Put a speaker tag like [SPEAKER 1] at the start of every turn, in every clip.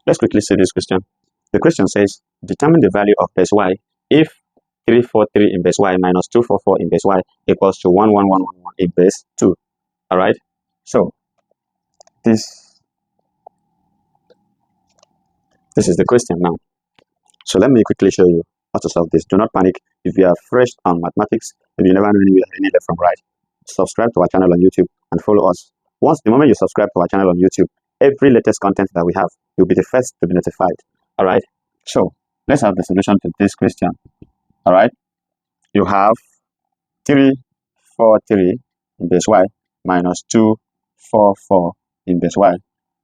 [SPEAKER 1] Let's quickly see this question. The question says, determine the value of base y if 343 in base y minus 244 in base y equals to 11111 in base 2. All right. So this is the question now. So let me quickly show you how to solve this. Do not panic. If you are fresh on mathematics, if you never know any left from right, subscribe to our channel on YouTube and follow us. The moment you subscribe to our channel on YouTube, every latest content that we have, you'll be the first to be notified. All right. So let's have the solution to this question. All right. You have 343 in base y minus 244 in base y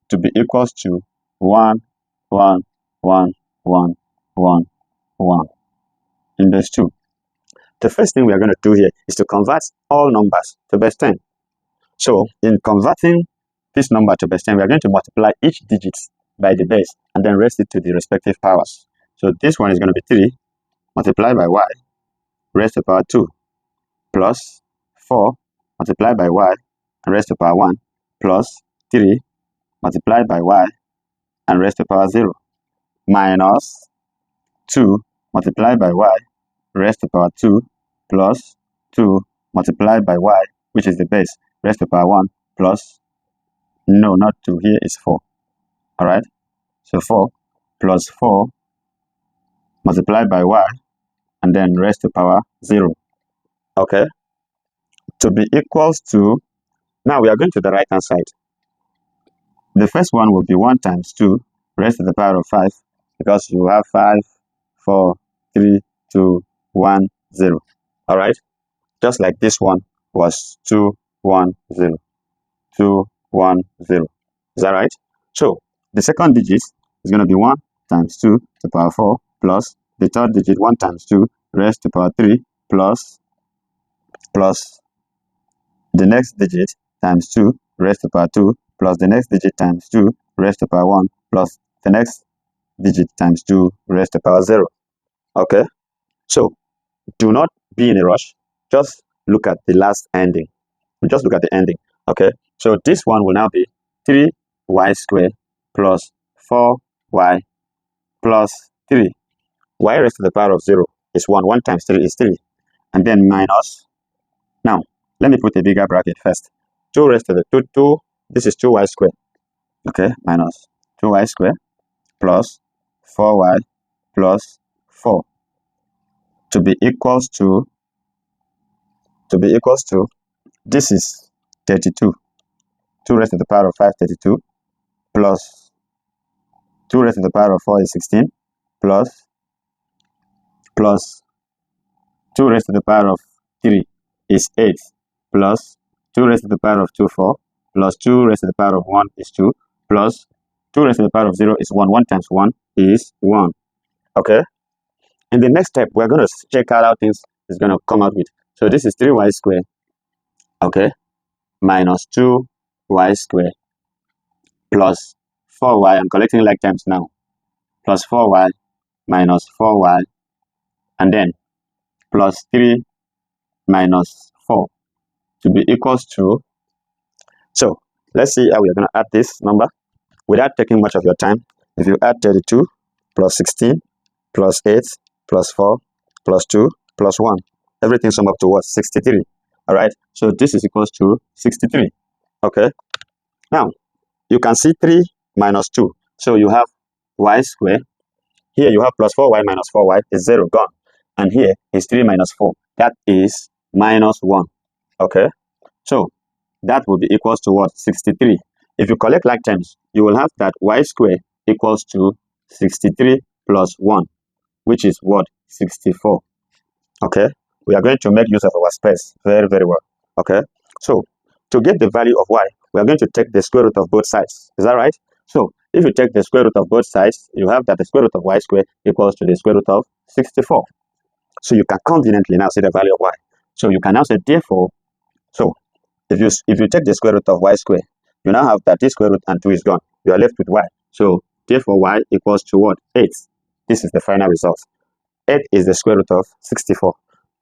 [SPEAKER 1] to be equals to 1, 1, 1, 1, 1, 1 in base 2. The first thing we are going to do here is to convert all numbers to base 10. So in converting this number to base 10, we are going to multiply each digit by the base and then raise it to the respective powers. So this one is going to be 3 multiplied by y raised to power 2 plus 4 multiplied by y and raised to power 1 plus 3 multiplied by y and raised to power 0 minus 2 multiplied by y raised to power 2 plus 2 multiplied by y, which is the base, raised to power 1 plus, no, not 2, here is 4. All right. So 4 plus 4 multiplied by y and then raised to power 0. Okay. To be equals to, now we are going to the right hand side. The first one will be 1 times 2 raised to the power of 5 because you have 5, 4, 3, 2, 1, 0. All right. Just like this one was 2, 1, 0. 2, 1, 0. Is that right? So the second digit is going to be 1 times 2 to the power 4 plus the third digit 1 times 2 raised to the power 3 plus the next digit times 2 raised to the power 2 plus the next digit times 2 raised to the power 1 plus the next digit times 2 raised to the power 0. Okay. So do not be in a rush. Just look at the last ending. Just look at the ending. Okay. So this one will now be 3y squared plus 4y plus 3. Y raised to the power of 0 is 1. 1 times 3 is 3. And then minus. Now, let me put a bigger bracket first. 2 raised to the 2. This is 2y squared. Okay. Minus 2y squared plus 4y plus 4 to be equals to, this is 32. 2 raised to the power of 5, 32, plus 2 raised to the power of 4 is 16, plus 2 raised to the power of 3 is 8, plus 2 raised to the power of 2, 4, plus 2 raised to the power of 1 is 2, plus 2 raised to the power of 0 is 1. 1 times 1 is 1. Okay. In the next step, we're going to check out how things is going to come out with. So this is 3y squared. Okay. Minus 2y squared plus 4y. I'm collecting like terms now. Plus 4y minus 4y and then plus 3 minus 4 to be equals to. So let's see how we are going to add this number without taking much of your time. If you add 32 plus 16 plus 8 plus 4 plus 2 plus 1, everything sum up to what? 63. All right. So this is equals to 63. Okay. Now you can see 3 minus 2. So you have y squared. Here you have plus 4y minus 4y is 0, gone. And here is 3 minus 4. That is minus 1. Okay. So that will be equals to what? 63. If you collect like terms, you will have that y squared equals to 63 plus 1, which is what? 64. Okay. We are going to make use of our space very, very well. Okay. So to get the value of y, we are going to take the square root of both sides. Is that right? So if you take the square root of both sides, you have that the square root of y squared equals to the square root of 64. So you can conveniently now see the value of y. So you can now say therefore, so if you take the square root of y squared, you now have that this square root and 2 is gone. You are left with y. So therefore y equals to what? 8. This is the final result. 8 is the square root of 64.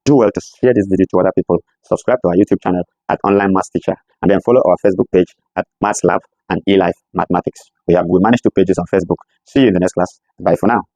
[SPEAKER 1] Do well to share this video to other people. Subscribe to our YouTube channel at Online Maths Teacher and then follow our Facebook page at Maths Lab and eLife Mathematics. We manage 2 pages on Facebook. See you in the next class. Bye for now.